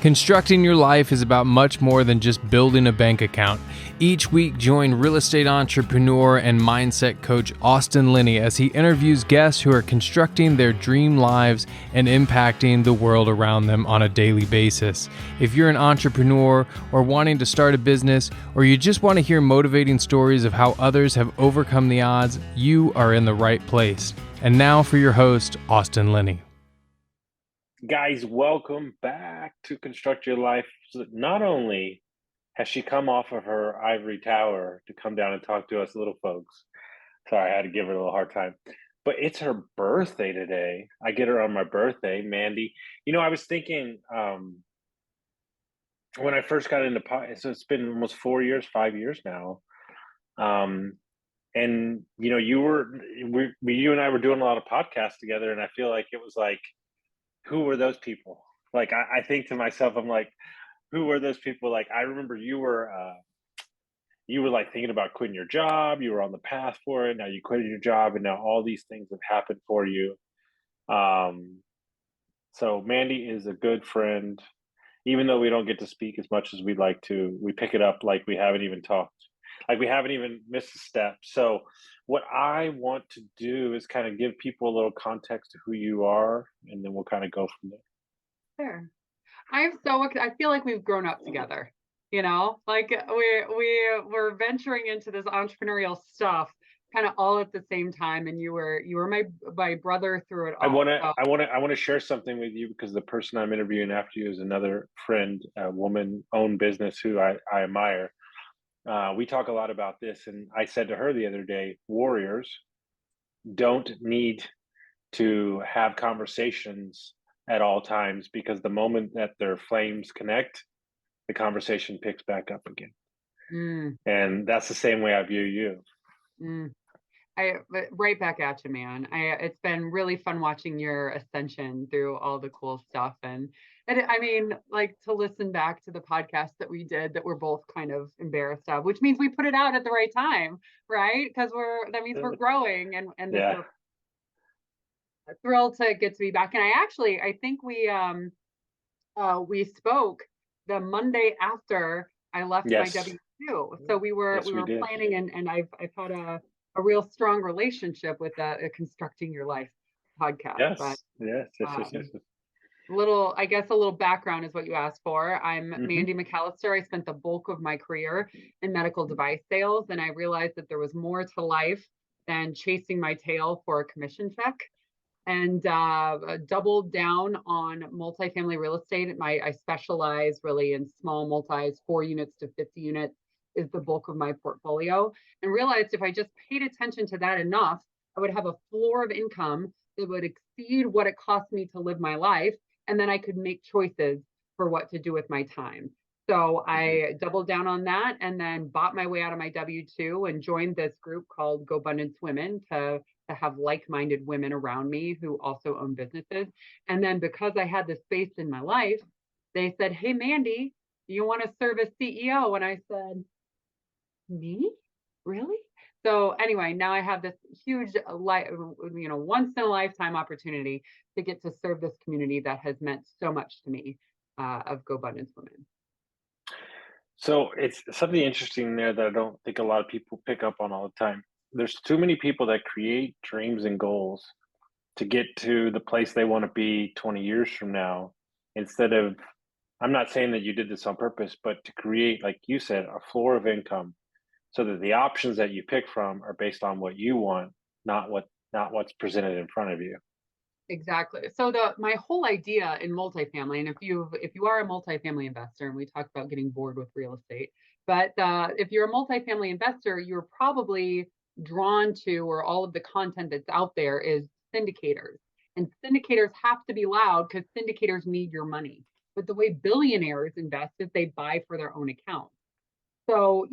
Constructing your life is about much more than just building a bank account. Each week, join real estate entrepreneur and mindset coach Austin Linney as he interviews guests who are constructing their dream lives and impacting the world around them on a daily basis. If you're an entrepreneur or wanting to start a business, or you just want to hear motivating stories of how others have overcome the odds, you are in the right place. And now for your host, Austin Linney. Guys, welcome back to Construct Your Life. So not only has she come off of her ivory tower to come down and talk to us little folks, sorry, I had to give her a little hard time, but it's her birthday today. I get her on my birthday, Mandy. You know, I was thinking when I first got into so it's been almost 4 years, 5 years now. And you know, you and I were doing a lot of podcasts together, and I feel like it was like, who were those people? Like, I think to myself, I'm like, who were those people? Like, I remember you were like thinking about quitting your job. You were on the path for it. Now you quit your job, and now all these things have happened for you. So Mandy is a good friend, even though we don't get to speak as much as we'd like to. We pick it up like we haven't even talked, like we haven't even missed a step. So what I want to do is kind of give people a little context to who you are, and then we'll kind of go from there. Sure. I feel like we've grown up together, like we're venturing into this entrepreneurial stuff kind of all at the same time. And you were my brother through it all. I want to share something with you, because the person I'm interviewing after you is another friend, a woman-owned business who I admire. We talk a lot about this, and I said to her the other day, warriors don't need to have conversations at all times, because the moment that their flames connect, the conversation picks back up again. And that's the same way I view you. Right back at you, man. It's been really fun watching your ascension through all the cool stuff. And I mean, like, to listen back to the podcast that we did that we're both kind of embarrassed of, which means we put it out at the right time, right? Because that means we're growing, and yeah. We're thrilled to get to be back. And I think we spoke the Monday after I left my W-2. So we were planning, and I've had a real strong relationship with a Constructing Your Life podcast. Yes. A little background is what you asked for. I'm Mandy McAllister. I spent the bulk of my career in medical device sales, and I realized that there was more to life than chasing my tail for a commission check, and doubled down on multifamily real estate. I specialize really in small multis, 4 units to 50 units is the bulk of my portfolio, and realized if I just paid attention to that enough, I would have a floor of income that would exceed what it cost me to live my life. And then I could make choices for what to do with my time. So I doubled down on that, and then bought my way out of my W-2 and joined this group called GoBundance Women to have like-minded women around me who also own businesses. And then because I had this space in my life, they said, "Hey, Mandy, you want to serve as CEO?" And I said, "Me? Really?" So anyway, now I have this huge, once in a lifetime opportunity to get to serve this community that has meant so much to me, of GoBundance Women. So it's something interesting there that I don't think a lot of people pick up on all the time. There's too many people that create dreams and goals to get to the place they want to be 20 years from now, instead of, I'm not saying that you did this on purpose, but to create, like you said, a floor of income, so that the options that you pick from are based on what you want, not what's presented in front of you. Exactly. So my whole idea in multifamily, and if you are a multifamily investor, and we talk about getting bored with real estate, but if you're a multifamily investor, you're probably drawn to, or all of the content that's out there is syndicators. And syndicators have to be loud because syndicators need your money. But the way billionaires invest is they buy for their own account. So,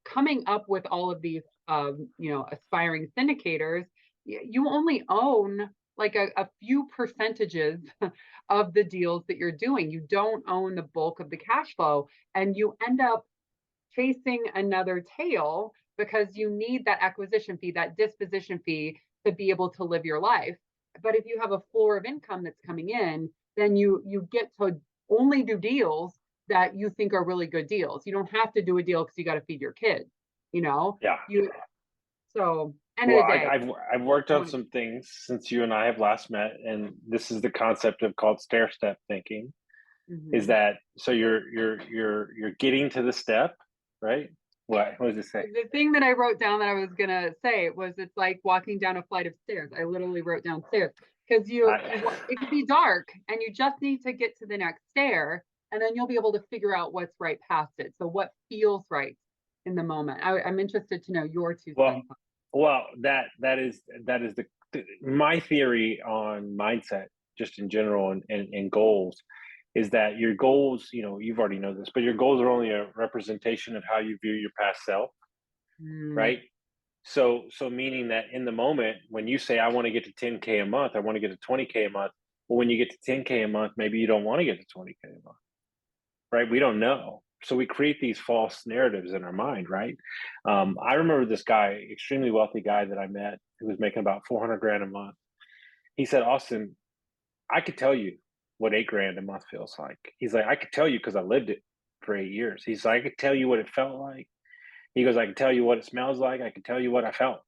coming up with all of these, aspiring syndicators, you only own like a few percentages of the deals that you're doing. You don't own the bulk of the cash flow, and you end up chasing another tail because you need that acquisition fee, that disposition fee, to be able to live your life. But if you have a floor of income that's coming in, then you get to only do deals that you think are really good deals. You don't have to do a deal because you got to feed your kid, you know? Yeah. So end of Well, the day. I've worked on um, some things since you and I have last met, and this is the concept of called stair-step thinking. Is mhm. that so? You're getting to the step, right? What does it say? The thing that I wrote down that I was gonna say was it's like walking down a flight of stairs. I literally wrote down stairs because I, it could be dark and you just need to get to the next stair, and then you'll be able to figure out what's right past it. So what feels right in the moment? I'm interested to know your two well, cents. well, that is my theory on mindset, just in general, and goals, is that your goals, you've already know this, but your goals are only a representation of how you view your past self, Mm, right? So meaning that in the moment when you say I want to get to 10K a month, I want to get to 20K a month. Well, when you get to 10K a month, maybe you don't want to get to 20K a month, right? We don't know. So we create these false narratives in our mind, right? I remember this guy, extremely wealthy guy that I met, who was making about 400 grand a month. He said, Austin, I could tell you what 8 grand a month feels like. He's like, I could tell you because I lived it for 8 years. He's like, I could tell you what it felt like. He goes, I can tell you what it smells like. I can tell you what I felt.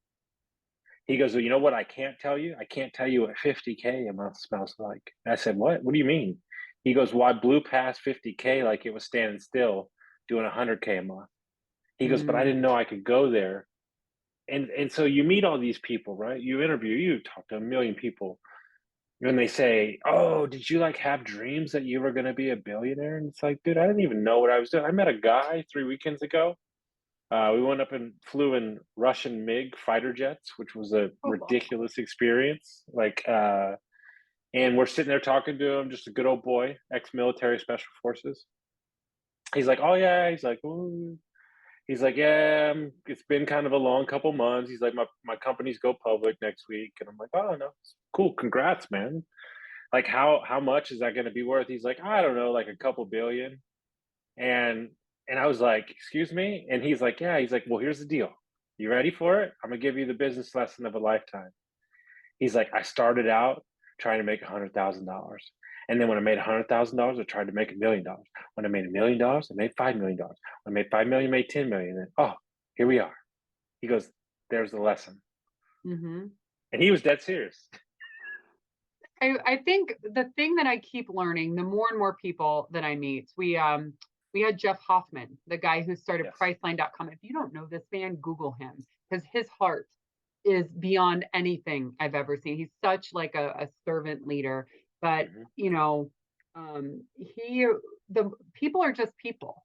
He goes, well, you know what I can't tell you? I can't tell you what 50K a month smells like. And I said, what? What do you mean? He goes, well, I blew past 50K like it was standing still doing 100K a month. He goes, but I mm, didn't know I could go there. And so you meet all these people, right? You talk to a million people, and they say, oh, did you like have dreams that you were going to be a billionaire? And it's like, dude, I didn't even know what I was doing. I met a guy 3 weekends ago. We went up and flew in Russian MiG fighter jets, which was a ridiculous experience. And we're sitting there talking to him, just a good old boy, ex-military special forces. He's like, oh yeah. He's like, ooh. He's like, yeah, it's been kind of a long couple months. He's like, my companies go public next week, and I'm like, oh no, cool, congrats, man. Like, how much is that going to be worth? He's like, I don't know, like a couple billion. And I was like, excuse me? And he's like, yeah. He's like, well, here's the deal. You ready for it? I'm gonna give you the business lesson of a lifetime. He's like, I started out trying to make $100,000. And then when I made $100,000, I tried to make $1 million. When I made $1 million, I made $5 million. When I made 5 million, I made 10 million. And oh, here we are. He goes, there's the lesson. mhm. And he was dead serious. I think the thing that I keep learning, the more and more people that I meet, we had Jeff Hoffman, the guy who started Yes. Priceline.com. If you don't know this man, Google him because his heart is beyond anything I've ever seen. He's such like a servant leader, but Mm-hmm. you know, he the people are just people,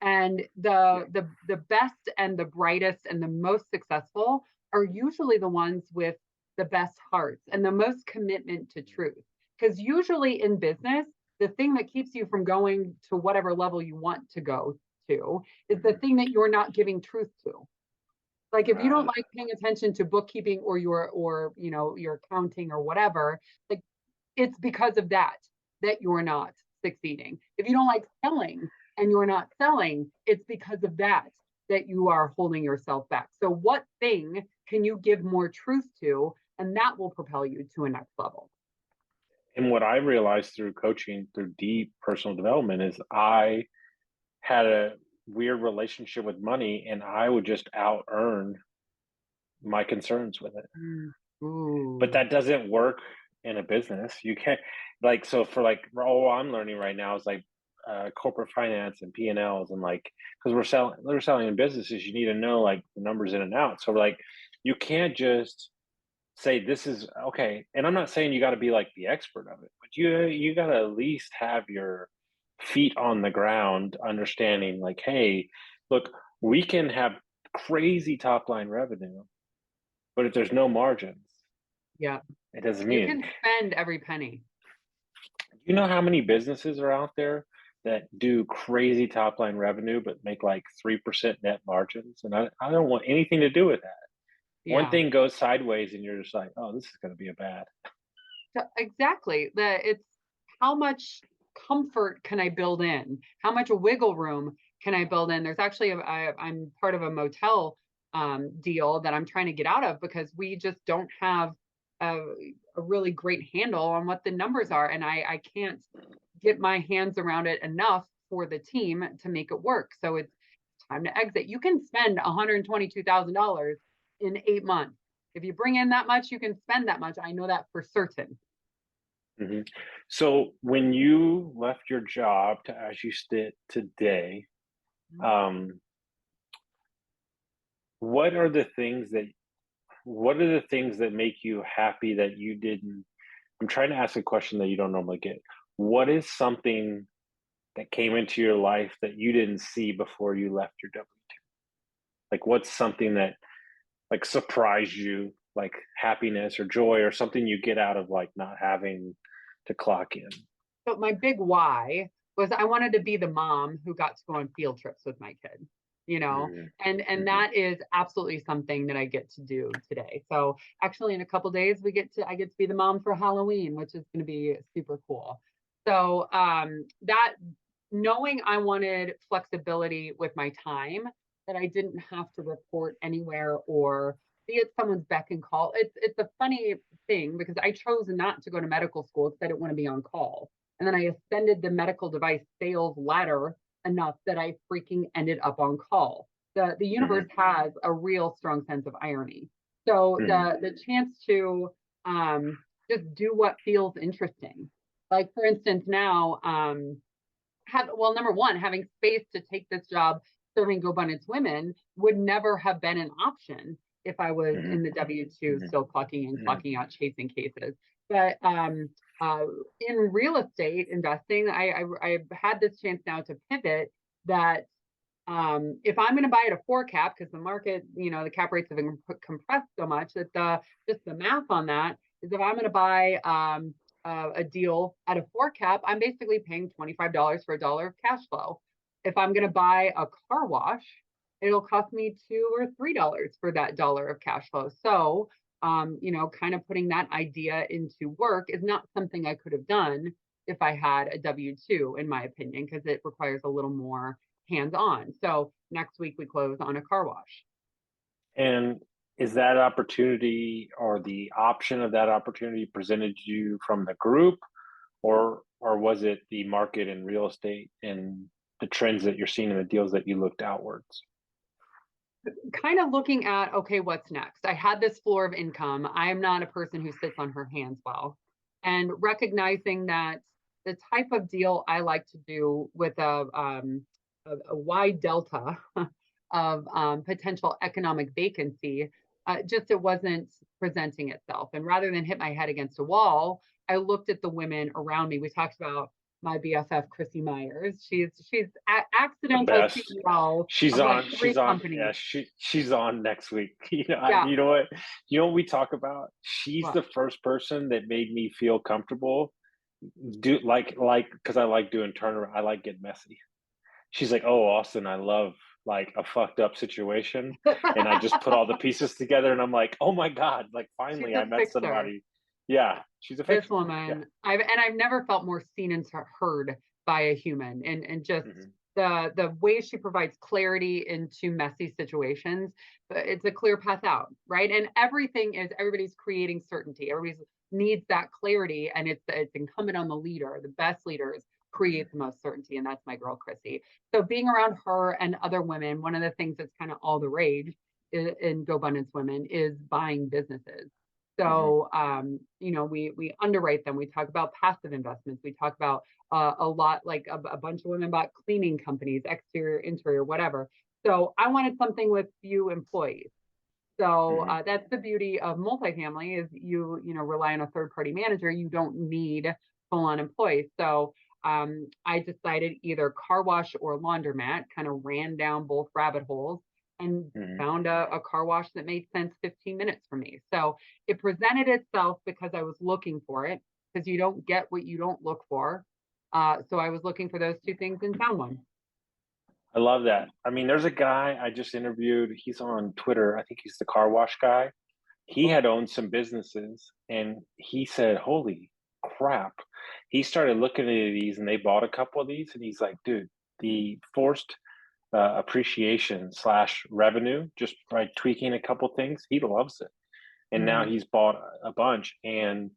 and Yeah. the best and the brightest and the most successful are usually the ones with the best hearts and the most commitment to truth, because usually in business the thing that keeps you from going to whatever level you want to go to is the Mm-hmm. thing that you're not giving truth to. Like if you don't Ah, like paying attention to bookkeeping or your accounting or whatever, like it's because of that that you're not succeeding. If you don't like selling and you're not selling, it's because of that that you are holding yourself back. So what thing can you give more truth to, and that will propel you to a next level. and what I realized through coaching, through deep personal development, is I had a weird relationship with money, and I would just out earn my concerns with it. Mm. But Ooh. that doesn't work in a business. You can't, like, so for like all I'm learning right now is like corporate finance and P&Ls, and like, because we're selling in businesses, you need to know like the numbers in and out. So like you can't just say this is okay. And I'm not saying you got to be like the expert of it, but you got to at least have your feet on the ground, understanding like, hey, look, we can have crazy top line revenue, but if there's no margins, Yeah. it doesn't You mean. can spend every penny. You know how many businesses are out there that do crazy top line revenue but make like 3% net margins? And I don't want anything to do with that. One Yeah. thing goes sideways and you're just like, oh, this is going to be a bad. Exactly. It's how much comfort can I build in? How much wiggle room can I build in? There's actually I'm part of a motel deal that I'm trying to get out of because we just don't have a, a really great handle on what the numbers are, and I can't get my hands around it enough for the team to make it work. So it's time to exit. You can spend $122,000 in 8 months. If you bring in that much, you can spend that much. I know that for certain. Mhm. So when you left your job to as you sit today, um, what are the things that make you happy that you didn't? I'm trying to ask a question that you don't normally get. What is something that came into your life that you didn't see before you left your W-2? Like what's something that like surprised you, like happiness or joy or something you get out of like not having to clock in? So my big why was I wanted to be the mom who got to go on field trips with my kid, Mhm, and mhm, that is absolutely something that I get to do today. So actually in a couple days I get to be the mom for Halloween, which is going to be super cool. So that knowing I wanted flexibility with my time, that I didn't have to report anywhere or be at someone's beck and call. It's a funny thing because I chose not to go to medical school because I didn't want to be on call. And then I ascended the medical device sales ladder enough that I freaking ended up on call. The universe mhm, has a real strong sense of irony. So mhm, the chance to um, just do what feels interesting. Like for instance, now number one, having space to take this job serving GoBundance Women would never have been an option if I was in mhm, the W-2 mhm, still clocking in, mhm, clocking out, chasing cases. But uh, in real estate investing, I've had this chance now to pivot that if I'm going to buy at a 4 cap, because the market, the cap rates have been compressed so much that just the math on that is if I'm going to buy a deal at a 4 cap, I'm basically paying $25 for $1 of cash flow. If I'm going to buy a car wash, it'll cost me $2 or $3 for that dollar of cash flow. So, kind of putting that idea into work is not something I could have done if I had a W-2, in my opinion, because it requires a little more hands-on. So next week we close on a car wash. And is that opportunity or the option of that opportunity presented to you from the group, or was it the market and real estate and the trends that you're seeing in the deals that you looked outwards? Kind of looking at, okay, what's next? I had this floor of income. I am not a person who sits on her hands well. And recognizing that the type of deal I like to do with a wide delta of potential economic vacancy, just it wasn't presenting itself. And rather than hit my head against a wall, I looked at the women around me. We talked about my BFF, Chrissy Myers. She's The accidental best. CEO She's of like on. three She's on. Yeah, companies. she's on next week. Yeah. You know what? You know what we talk about? She's Well, the first person that made me feel comfortable. Do because I like doing turnaround. I like getting messy. She's like, "Oh, Austin, I love like a fucked up situation," and I just put all the pieces together, and I'm like, "Oh my god!" Like she's finally, I a met fixer. somebody. Yeah, she's a This fixer. Yeah. woman, I've never felt more seen and heard by a human, and just Hmm. the way she provides clarity into messy situations. It's a clear path out, right? And everybody's creating certainty. Everybody needs that clarity, and it's incumbent on the leader. The best leaders Hmm. create the most certainty, and that's my girl Chrissy. So being around her and other women, one of the things that's kind of all the rage in GoBundance Women is buying businesses. Hmm. So, we underwrite them. We talk about passive investments. We talk about a lot, like a bunch of women bought cleaning companies, exterior, interior, whatever. So I wanted something with few employees. So Hmm. that's the beauty of multifamily is rely on a third party manager. You don't need full on employees. So I decided either car wash or laundromat, kind of ran down both rabbit holes and Hmm. found a car wash that made sense 15 minutes for me. So it presented itself because I was looking for it, because you don't get what you don't look for. So I was looking for those two things and found one. I love that. I mean, there's a guy I just interviewed. He's on Twitter. I think he's the car wash guy. He Cool. had owned some businesses, and he said, "Holy crap!" He started looking at these, and they bought a couple of these, and he's like, "Dude, the forced appreciation slash revenue just by tweaking a couple things, he loves it." And now Mhm. he's bought a bunch, and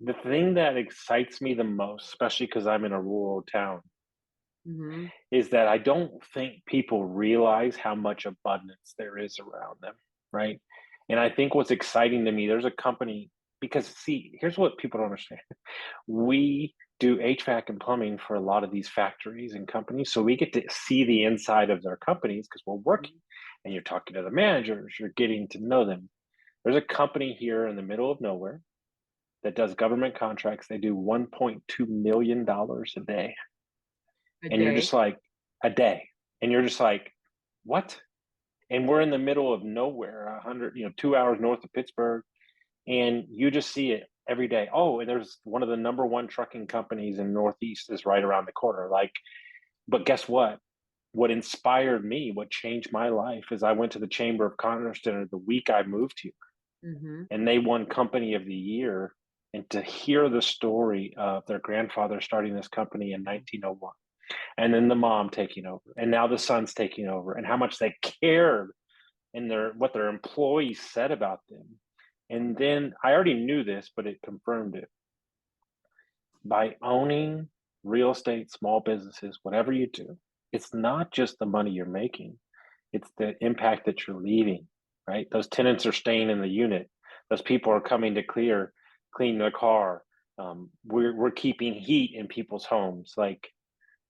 the thing that excites me the most, especially because I'm in a rural town, Mm-hmm. is that I don't think people realize how much abundance there is around them, right? And I think what's exciting to me, there's a company, because see, here's what people don't understand. We do HVAC and plumbing for a lot of these factories and companies. So we get to see the inside of their companies because we're working and you're talking to the managers, you're getting to know them. There's a company here in the middle of nowhere that does government contracts. They do $1.2 million a day. A And you're day. just like, a day. And you're just like, what? And we're in the middle of nowhere, 2 hours north of Pittsburgh. And you just see it every day. Oh, and there's one of the number one trucking companies in Northeast is right around the corner. Like, but guess what? What inspired me, what changed my life is I went to the Chamber of Commerce dinner the week I moved here. Mm-hmm. And they won Company of the Year. And to hear the story of their grandfather starting this company in 1901, and then the mom taking over, and now the son's taking over, and how much they cared and what their employees said about them. And then I already knew this, but it confirmed it. By owning real estate, small businesses, whatever you do, it's not just the money you're making, it's the impact that you're leaving, right? Those tenants are staying in the unit. Those people are coming to clean their car. We're keeping heat in people's homes. Like,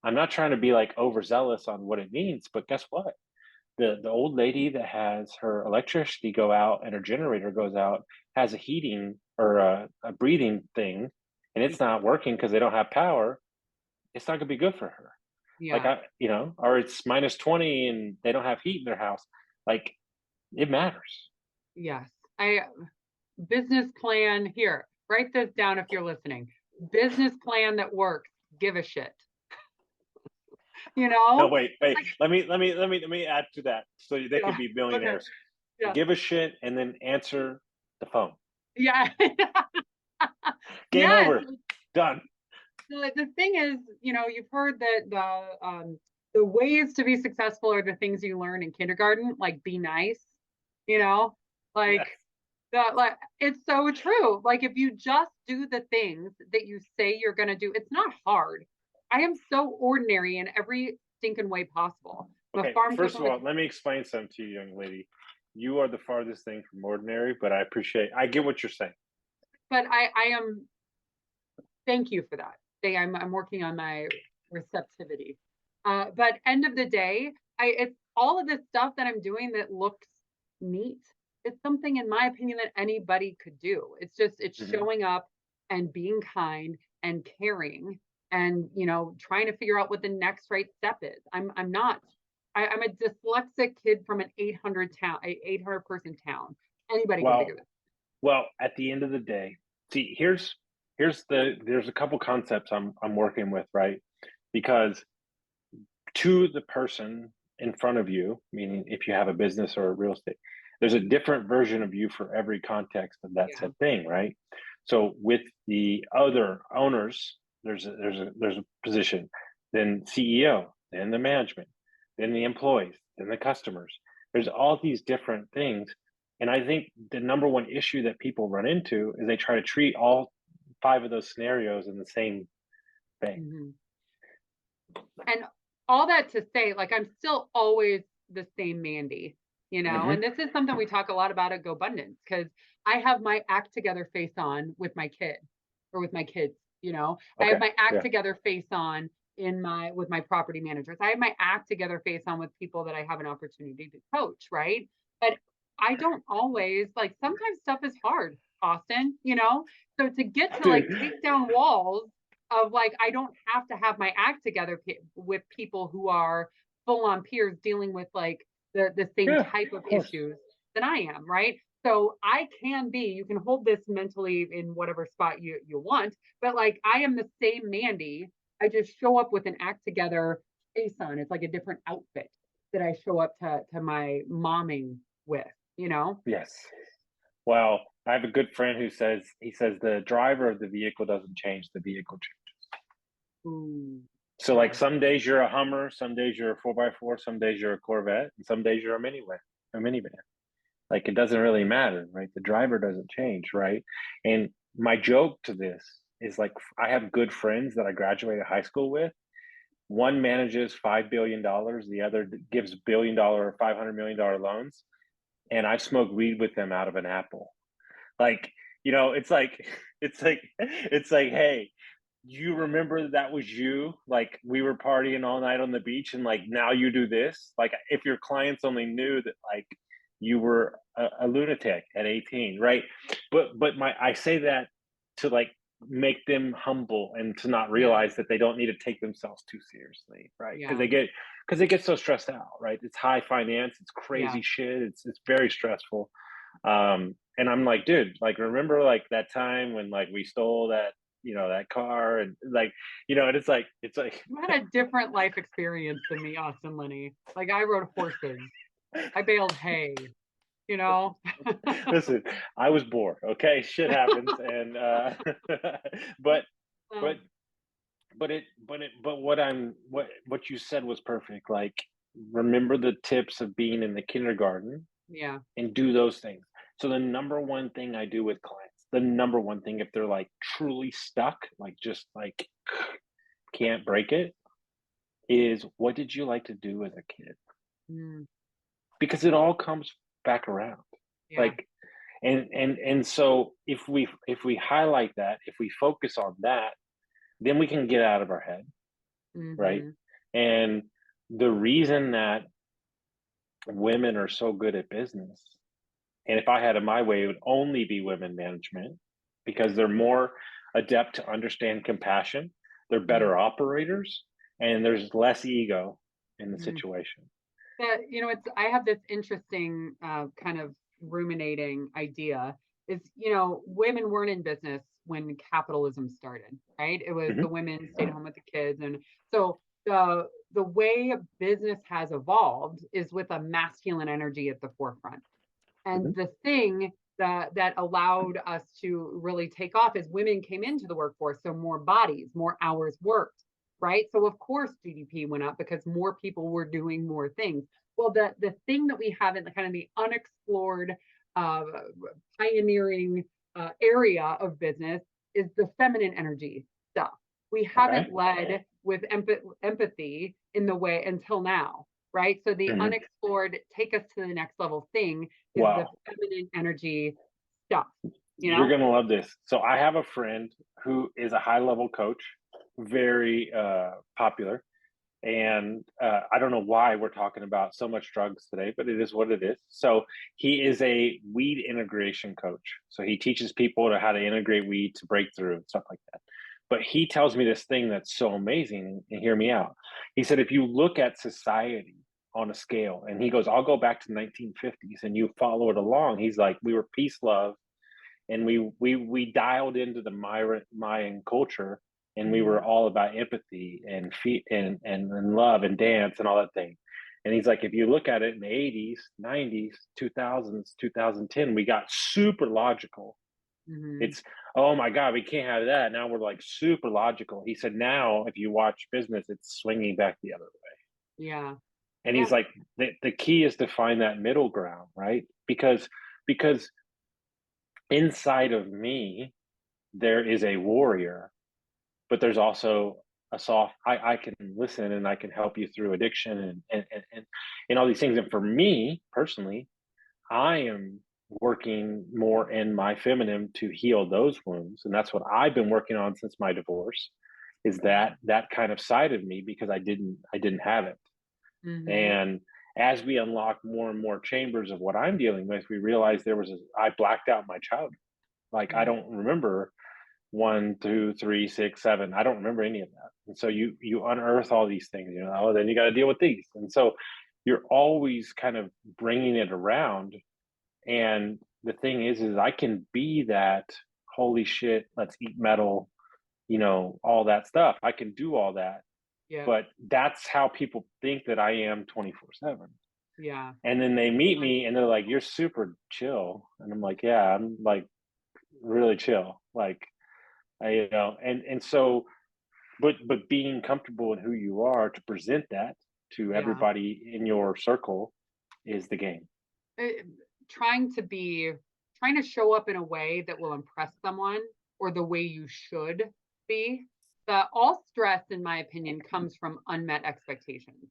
I'm not trying to be like overzealous on what it means, but guess what? The old lady that has her electricity go out and her generator goes out has a heating or a breathing thing, and it's not working because they don't have power. It's not going to be good for her. Like, Yeah. or it's minus 20 and they don't have heat in their house. Like, it matters. Yes. Business plan here. Write this down if you're listening. Business plan that works. Give a shit. No, wait. Let me add to that so they Yeah. could be millionaires. Okay. Yeah. Give a shit and then answer the phone. Yeah. Game Yes. over. Done. The thing is, you've heard that the ways to be successful are the things you learn in kindergarten, like be nice, like Yes. like it's so true. Like if you just do the things that you say you're going to do, it's not hard. I am so ordinary in every stinking way possible. I'm a Okay, farm first cook. of all, let me explain something to you, young lady. You are the farthest thing from ordinary, but I get what you're saying. But I am. Thank you for that. I'm working on my receptivity. But end of the day, it's all of this stuff that I'm doing that looks neat. It's something, in my opinion, that anybody could do. It's Mhm. showing up and being kind and caring and trying to figure out what the next right step is. I'm a dyslexic kid from an 800 person town. Anybody can Well, figure this. well, at the end of the day, see, there's a couple concepts I'm working with, right? Because to the person in front of you, meaning if you have a business or a real estate, there's a different version of you for every context of that Yeah. said thing, right? So with the other owners, there's a position, then CEO, then the management, then the employees, then the customers. There's all these different things. And I think the number one issue that people run into is they try to treat all five of those scenarios in the same thing. Mm-hmm. And all that to say, like, I'm still always the same Mandy, Mm-hmm. and this is something we talk a lot about at GoBundance because I have my act together face on with my kid or with my kids, I have my act together face on with my property managers. I have my act together face on with people that I have an opportunity to coach, right? But I don't always, like, sometimes stuff is hard, Austin, so to get to like take down walls of like I don't have to have my act together with people who are full on peers dealing with like the same type of issues that I am, right? So I can be, you can hold this mentally in whatever spot you want, but like I am the same Mandy. I just show up with an act together face on. It's like a different outfit that I show up to my momming with, Yes. Well, I have a good friend who says the driver of the vehicle doesn't change, the vehicle changes. Ooh. So like some days you're a Hummer, some days you're a 4x4, some days you're a Corvette, and some days you're a minivan. Like it doesn't really matter, right? The driver doesn't change, right? And my joke to this is like, I have good friends that I graduated high school with. One manages $5 billion, the other gives $1 billion or $500 million loans, and I've smoked weed with them out of an apple. Like, it's like, it's like, hey, you remember that was you? Like, we were partying all night on the beach, and like now you do this. Like, if your clients only knew that, like, you were a lunatic at 18, right? But I say that to like make them humble and to not Yeah. realize that they don't need to take themselves too seriously, right? Because Yeah. they get so stressed out, right? It's high finance, it's Yeah. crazy shit, it's very stressful. And I'm like, dude, like, remember like that time when like we stole that, that car, and like, and it's like You had a different life experience than me, Austin Linney. Like, I rode horses. I baled hay, you know? listen, I was bored, okay? Shit happens. And but but Um, but what you said was perfect. Like, remember the tips of being in the kindergarten yeah. and do those things. So the number one thing I do with clients, the number one thing, if they're like truly stuck, like just like can't break it, is what did you like to do as a kid? Mm, Because it all comes back around. yeah. Like, and so if we highlight that, if we focus on that, then we can get out of our head, right? Hmm. And the reason that women are so good at business, and if I had it my way, it would only be women management, because they're more adept to understand compassion, they're better operators, and there's less ego in the Mm. situation. That, I have this interesting kind of ruminating idea is, women weren't in business when capitalism started, right? It was the Hmm. women stayed home with the kids. And so the way business has evolved is with a masculine energy at the forefront. Hmm. And the thing that allowed us to really take off is women came into the workforce, so more bodies, more hours worked, right? So of course GDP went up because more people were doing more things. Well, the thing that we have in the kind of the unexplored, uh, pioneering area of business is the feminine energy stuff. We Okay. haven't led with empathy in the way until now, right? So the Hmm. unexplored, take us to the next level thing is the Wow. feminine energy stuff, you You're know? gonna love this. So I have a friend who is a high level coach, very popular, and I don't know why we're talking about so much drugs today, but it is what it is. So he is a weed integration coach. So he teaches people how to integrate weed to break through and stuff like that. But he tells me this thing that's so amazing, and hear me out. He said, if you look at society on a scale, and he goes, I'll go back to the 1950s, and you follow it along. He's like, we were peace, love, and we dialed into the Mayan culture, and we Mm-hmm. were all about empathy and feet and love and dance and all that thing. And he's like, if you look at it in the 80s, 90s, 2000s, 2010, we got super logical. Mm-hmm. It's, oh my God, we can't have that. Now we're like super logical. He said, now if you watch business, it's swinging back the other way. Yeah. And Yeah. he's like, the key is to find that middle ground, right? Because inside of me, there is a warrior, but there's also a soft, I can listen and I can help you through addiction and all these things. And for me personally, I am working more in my feminine to heal those wounds. And that's what I've been working on since my divorce, is that kind of side of me, because I didn't have it. Mm-hmm. And as we unlock more and more chambers of what I'm dealing with, we realize I blacked out my childhood. Like, I Mm-hmm. don't remember 1, 2, 3, 6, 7. I don't remember any of that. And so you unearth all these things, oh, then you got to deal with these. And so you're always kind of bringing it around. And the thing is I can be that, holy shit, let's eat metal, all that stuff. I can do all that. Yeah. But that's how people think that I am 24/7. Yeah. And then they meet me and they're like, you're super chill. And I'm like, yeah, I'm like really chill. Like, and so, but being comfortable in who you are to present that to Yeah. everybody in your circle is the game. Uh, trying to show up in a way that will impress someone or the way you should be. All stress, in my opinion, comes from unmet expectations.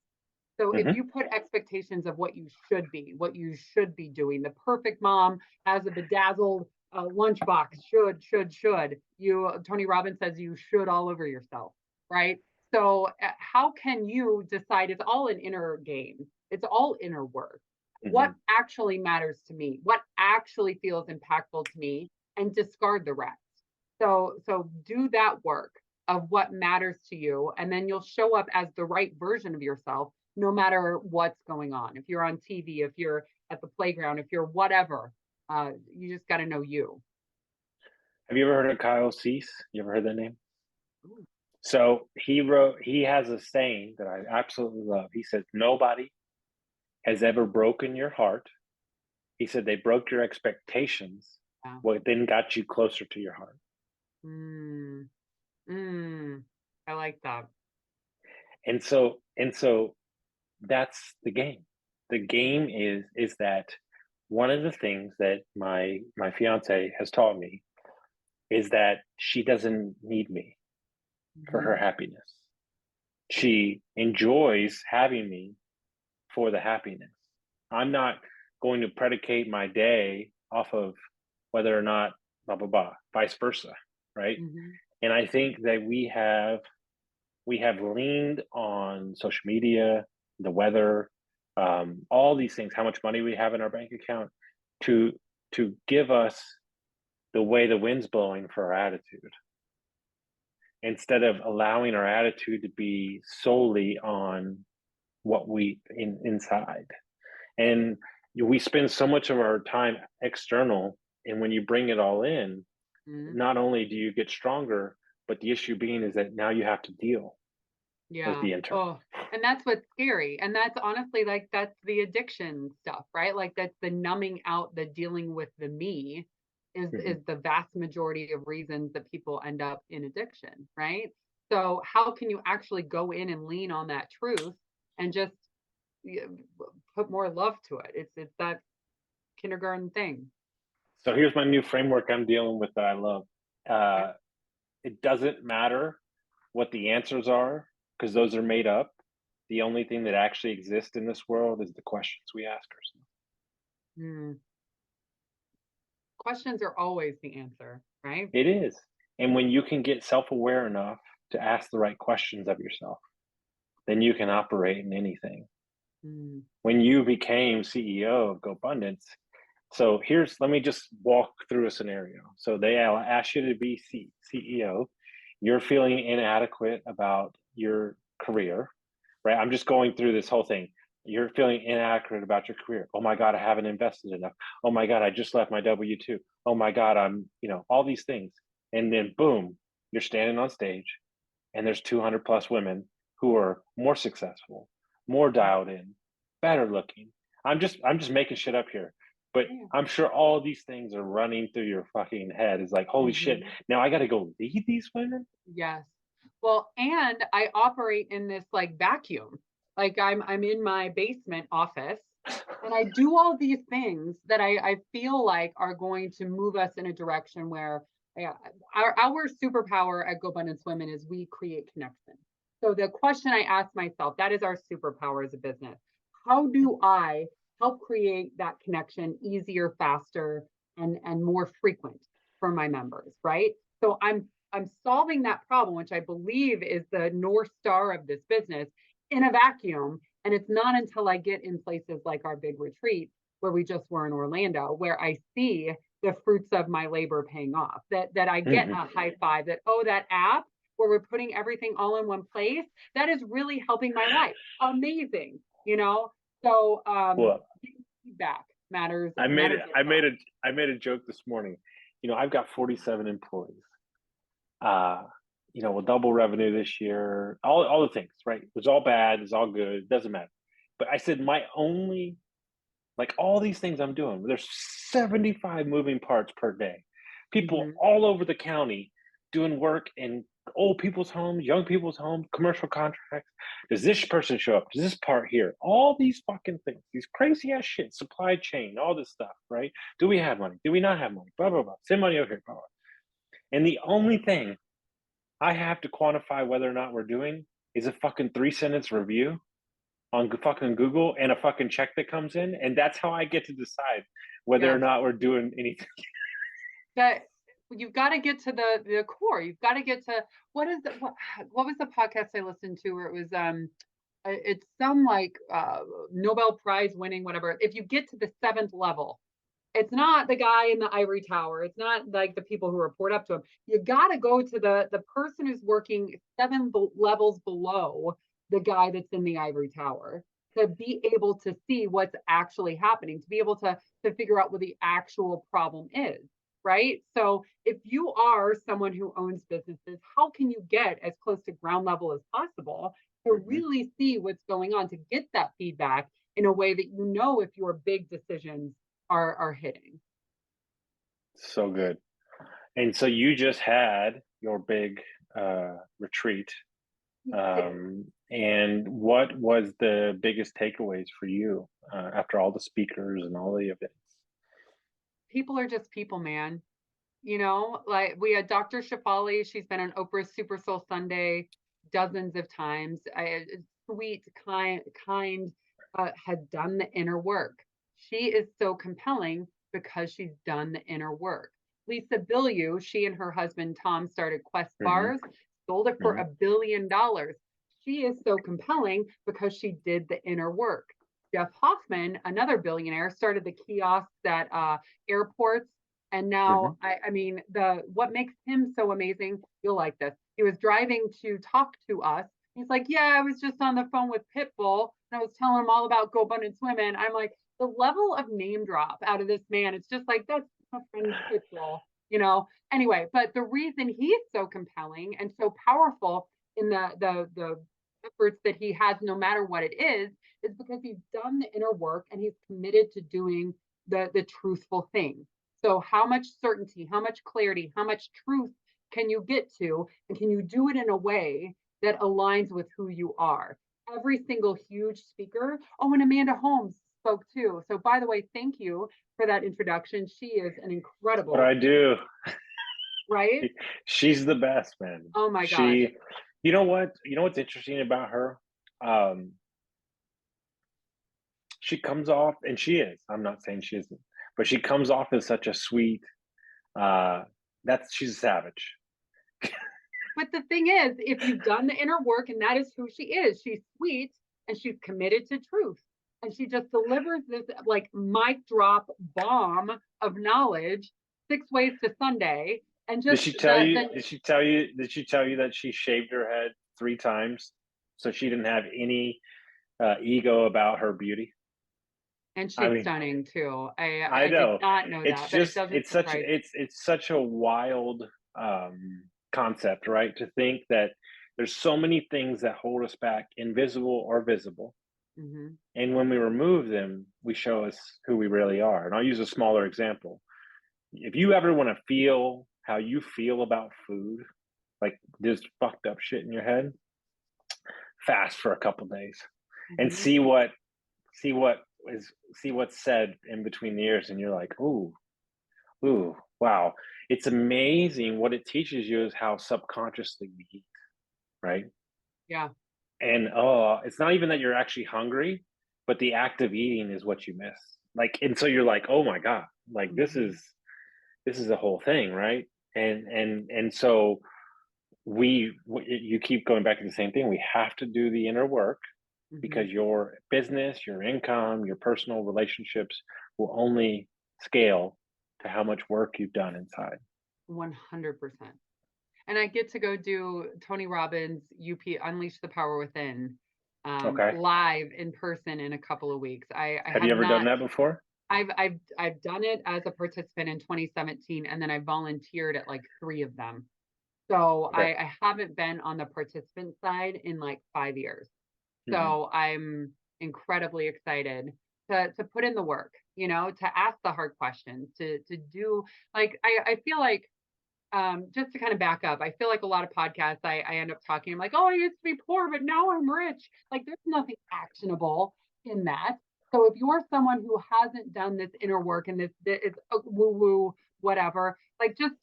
So if Hmm. you put expectations of what you should be, what you should be doing, the perfect mom has a bedazzled lunchbox, should. Tony Robbins says you should all over yourself, right? So how can you decide? It's all an inner game. It's all inner work. Hmm. What actually matters to me? What actually feels impactful to me? And discard the rest. So do that work of what matters to you, and then you'll show up as the right version of yourself no matter what's going on. If you're on TV, if you're at the playground, if you're whatever, you just got to know you. Have you ever heard of Kyle Cease? You ever heard that name? Ooh. So he has a saying that I absolutely love. He says, nobody has ever broken your heart. He said they broke your expectations, Yeah. what then got you closer to your heart. Mm, I like that. And so that's the game. The game is that one of the things that my fiance has taught me is that she doesn't need me for her Mhm. happiness. She enjoys having me for the happiness. I'm not going to predicate my day off of whether or not blah blah blah, vice versa, right? Mhm. And I think that we have leaned on social media, the weather, all these things, how much money we have in our bank account, to give us the way the wind's blowing for our attitude, instead of allowing our attitude to be solely on what we inside. And we spend so much of our time external, and when you bring it all in, Mhm. not only do you get stronger, but the issue being is that now you have to deal with Yeah. the internal. Oh, and that's what's scary. And that's honestly like that's the addiction stuff, right? Like that's the numbing out, the dealing with the me Mhm. is the vast majority of reasons that people end up in addiction, right? So how can you actually go in and lean on that truth and just put more love to it? It's that kindergarten thing. So here's my new framework I'm dealing with that I love. Okay. Uh, it doesn't matter what the answers are, because those are made up. The only thing that actually exists in this world is the questions we ask ourselves. Hmm. Questions are always the answer, right? It is. And when you can get self aware enough to ask the right questions of yourself, then you can operate in anything. Hmm. When you became CEO of GoBundance, so let me just walk through a scenario. So they ask you to be CEO. You're feeling inadequate about your career, right? I'm just going through this whole thing. You're feeling inadequate about your career. Oh my God, I haven't invested enough. Oh my God, I just left my W-2. Oh my God, all these things. And then boom, you're standing on stage and there's 200 plus women who are more successful, more dialed in, better looking. I'm just making shit up here. But Yeah. I'm sure all these things are running through your fucking head. It's like, holy shit, Mhm. now I got to go lead these women? Yes. Well, and I operate in this like vacuum. Like I'm in my basement office and I do all these things that I feel like are going to move us in a direction where yeah, our superpower at GoBundance Women is we create connection. So the question I ask myself, that is our superpower as a business. How do I help create that connection easier, faster, and more frequent for my members, right? So I'm solving that problem, which I believe is the North Star of this business in a vacuum. And it's not until I get in places like our big retreat where we just were in Orlando, where I see the fruits of my labor paying off, that I get Mhm. a high five that, oh, that app where we're putting everything all in one place, that is really helping my life. Amazing, you know? So Well, feedback matters, I made it. matters a lot. I made a joke this morning. I've got 47 employees. Uh, we'll double revenue this year. All the things, right? It's all bad. It's all good. It doesn't matter. But I said my only, like, all these things I'm doing. There's 75 moving parts per day. People Mhm. all over the county doing work in old people's homes, young people's homes, commercial contracts. Does this person show up? Does this part here? All these fucking things, these crazy ass shit, supply chain, all this stuff, right? Do we have money? Do we not have money? Blah blah blah. Send money over here. Blah, blah. And the only thing I have to quantify whether or not we're doing is a fucking 3-sentence review on fucking Google and a fucking check that comes in. And that's how I get to decide whether or Yes. not we're doing anything. That you've got to get to the core. You've got to get to what was the podcast I listened to where it was it's some like Nobel Prize winning whatever. If you get to the 7th level, it's not the guy in the ivory tower. It's not like the people who report up to him. You got to go to the person who's working 7 levels below the guy that's in the ivory tower to be able to see what's actually happening, to be able to figure out what the actual problem is, right? So if you are someone who owns businesses, how can you get as close to ground level as possible to really see what's going on, to get that feedback in a way that you know if your big decisions are hitting. So good. And so you just had your big retreat. And what was the biggest takeaways for you after all the speakers and all the events? People are just people, man. You know, like we had Dr. Shafali. She's been on Oprah's Super Soul Sunday dozens of times. Sweet, kind, had done the inner work. She is so compelling because she's done the inner work. Lisa Bilyeu, she and her husband Tom started Quest Bars, sold it for $1 billion. She is so compelling because she did the inner work. Jeff Hoffman, another billionaire, started the kiosks at airports. And now, I mean, what makes him so amazing, you'll like this. He was driving to talk to us. He's like, yeah, I was just on the phone with Pitbull and I was telling him all about GoBundance Women. I'm like, the level of name drop out of this man, it's just like, that's my friend Pitbull, you know? Anyway, but the reason he's so compelling and so powerful in the efforts that he has, no matter what it is because he's done the inner work and he's committed to doing the truthful thing. So how much certainty, how much clarity, how much truth can you get to? And can you do it in a way that aligns with who you are? Every single huge speaker. Oh, and Amanda Holmes spoke too. So by the way, thank you for that introduction. She is an incredible. What I do. Right? She's the best, man. Oh my gosh. You know what's interesting about her? She comes off, and she is. I'm not saying she isn't, but she comes off as such a sweet. She's a savage. But the thing is, if you've done the inner work, and that is who she is, she's sweet and she's committed to truth, and she just delivers this like mic drop bomb of knowledge 6 ways to Sunday. And just Did she tell you that she shaved her head 3 times so she didn't have any ego about her beauty? And she's stunning too. I know. did not know It's that. just but it's such a wild concept, right? To think that there's so many things that hold us back, invisible or visible. And when we remove them, we show us who we really are. And I'll use a smaller example. If you ever want to feel how you feel about food, like this fucked up shit in your head, fast for a couple days and see what's said in between the ears, and you're like, ooh, wow. It's amazing what it teaches you is how subconsciously we eat, right? Yeah. And it's not even that you're actually hungry, but the act of eating is what you miss. Like, and so you're like, oh my God, like this is the whole thing, right? And so you keep going back to the same thing. We have to do the inner work because your business, your income, your personal relationships will only scale to how much work you've done inside. 100%. And I get to go do Tony Robbins' Unleash the Power Within live in person in a couple of weeks. Have you ever done that before? I've done it as a participant in 2017, and then I volunteered at like 3 of them. So I haven't been on the participant side in like 5 years. So I'm incredibly excited to put in the work, you know, to ask the hard questions, to do like I feel like just to kind of back up, I feel like a lot of podcasts I end up talking, I'm like, oh, I used to be poor, but now I'm rich. Like there's nothing actionable in that. So if you're someone who hasn't done this inner work and this it's woo-woo whatever. Like just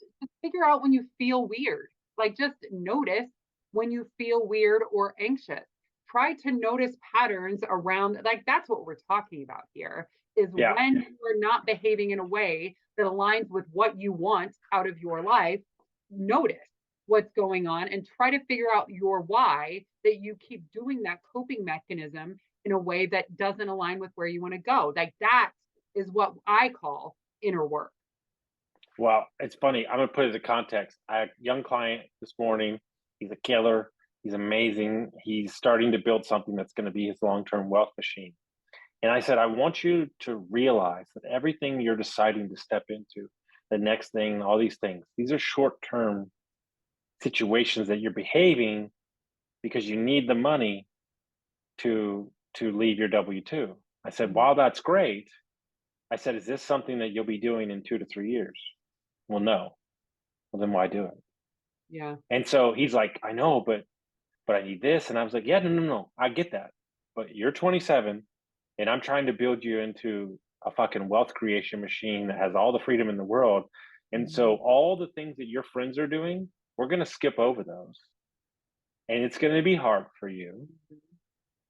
figure out when you feel weird. Like just notice when you feel weird or anxious. Try to notice patterns around, like that's what we're talking about here, is Yeah. when you are not behaving in a way that aligns with what you want out of your life. Notice what's going on and try to figure out your why, that you keep doing that coping mechanism in a way that doesn't align with where you want to go. Like that is what I call inner work. Well, it's funny. I'm gonna put it into context. I had a young client this morning. He's a killer. He's amazing. He's starting to build something that's going to be his long-term wealth machine. And I said, I want you to realize that everything you're deciding to step into, the next thing, all these things, these are short-term situations that you're behaving because you need the money to leave your W-2. I said, while that's great, I said, is this something that you'll be doing in 2 to 3 years? Well, no. Well, then why do it? Yeah. And so he's like, I know, but I need this. And I was like, yeah, no. I get that. But you're 27 and I'm trying to build you into a fucking wealth creation machine that has all the freedom in the world. And so all the things that your friends are doing, we're going to skip over those. And it's going to be hard for you.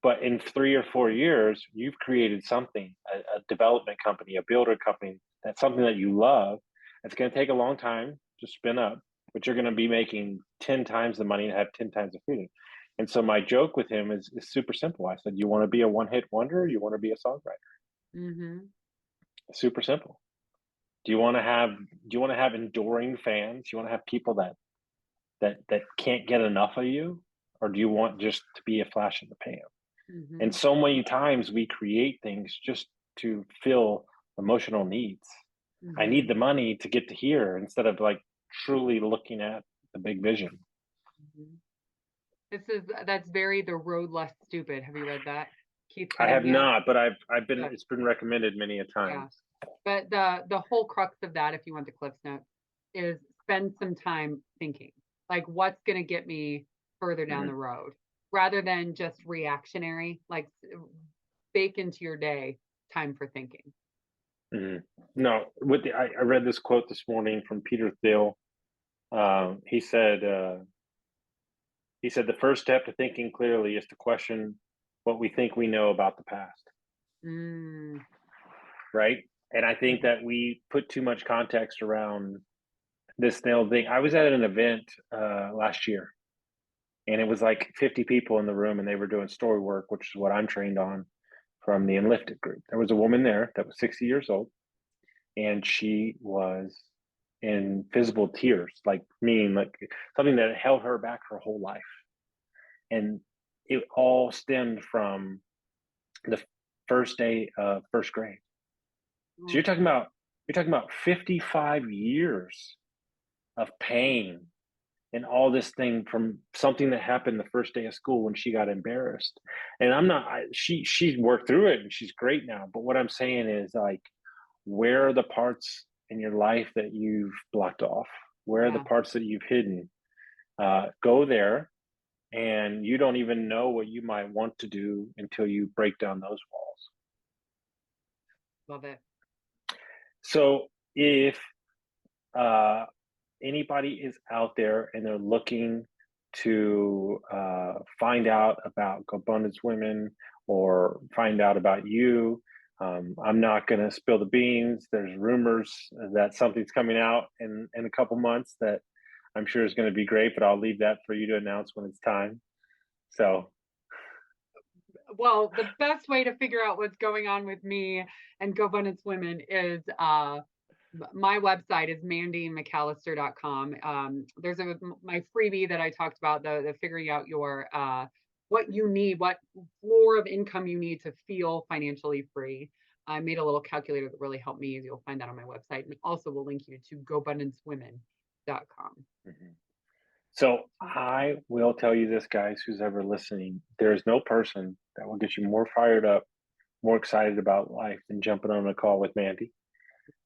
But in 3 or 4 years, you've created something, a development company, a builder company, that's something that you love. It's going to take a long time to spin up, but you're going to be making 10 times the money and have 10 times the freedom. And so my joke with him is super simple. I said, you want to be a one-hit wonder or you want to be a songwriter? Mm-hmm. Super simple. Do you want to have enduring fans? Do you want to have people that can't get enough of you? Or do you want just to be a flash in the pan? Mm-hmm. And so many times we create things just to fill emotional needs. Mm-hmm. I need the money to get to here instead of like truly looking at the big vision. Mm-hmm. That's very The Road Less Stupid. Have you read that? Keith I have Cunningham? not, but it's been recommended many a time. Yeah. But the whole crux of that, if you want the Cliff's Note, is spend some time thinking. Like what's going to get me further down the road, rather than just reactionary. Like bake into your day time for thinking. No, I read this quote this morning from Peter Thiel. He said the first step to thinking clearly is to question what we think we know about the past. Right? And I think that we put too much context around this nailed thing. I was at an event last year, and it was like 50 people in the room, and they were doing story work, which is what I'm trained on from the Enlifted group. There was a woman there that was 60 years old, and she was in visible tears, like meaning like something that held her back her whole life. And it all stemmed from the first day of first grade. So you're talking about 55 years of pain and all this thing from something that happened the first day of school when she got embarrassed. And she's worked through it and she's great now. But what I'm saying is, like, where are the parts in your life that you've blocked off? Where are the parts that you've hidden? Go there, and you don't even know what you might want to do until you break down those walls. Love it. So if anybody is out there and they're looking to find out about GoBundance Women or find out about you, I'm not going to spill the beans. There's rumors that something's coming out in a couple months that I'm sure is going to be great, but I'll leave that for you to announce when it's time. So, well, the best way to figure out what's going on with me and GoBundance Women is my website is mandymcallister.com. There's my freebie that I talked about, the figuring out your what you need, what floor of income you need to feel financially free. I made a little calculator that really helped me. You'll find that on my website, and also we'll link you to GoBundanceWomen.com. So I will tell you this, guys, who's ever listening, there's no person that will get you more fired up, more excited about life than jumping on a call with Mandy.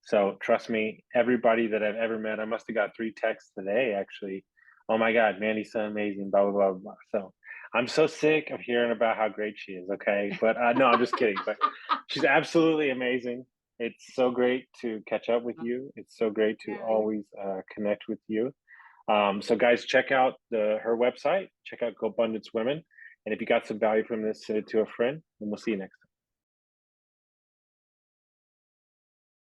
So trust me, everybody that I've ever met, I must have got 3 texts today, actually. Oh my God, Mandy's so amazing, blah, blah, blah, blah. So I'm so sick of hearing about how great she is, okay? But no, I'm just kidding. But she's absolutely amazing. It's so great to catch up with you. It's so great to Yeah. always connect with you. So guys, check out her website, check out GoBundance Women. And if you got some value from this, send it to a friend, and we'll see you next time.